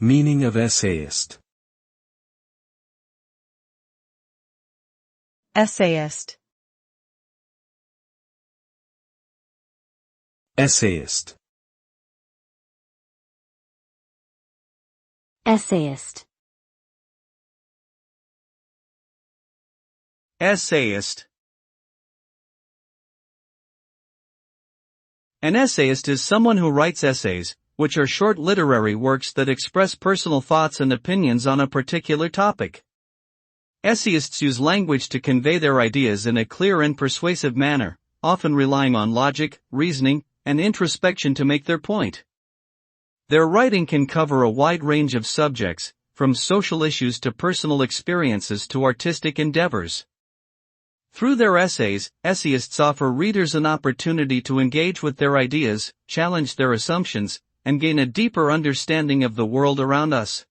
Meaning of essayist. Essayist. Essayist. Essayist. Essayist. An essayist is someone who writes essays, which are short literary works that express personal thoughts and opinions on a particular topic. Essayists use language to convey their ideas in a clear and persuasive manner, often relying on logic, reasoning, and introspection to make their point. Their writing can cover a wide range of subjects, from social issues to personal experiences to artistic endeavors. Through their essays, essayists offer readers an opportunity to engage with their ideas, challenge their assumptions, and gain a deeper understanding of the world around us.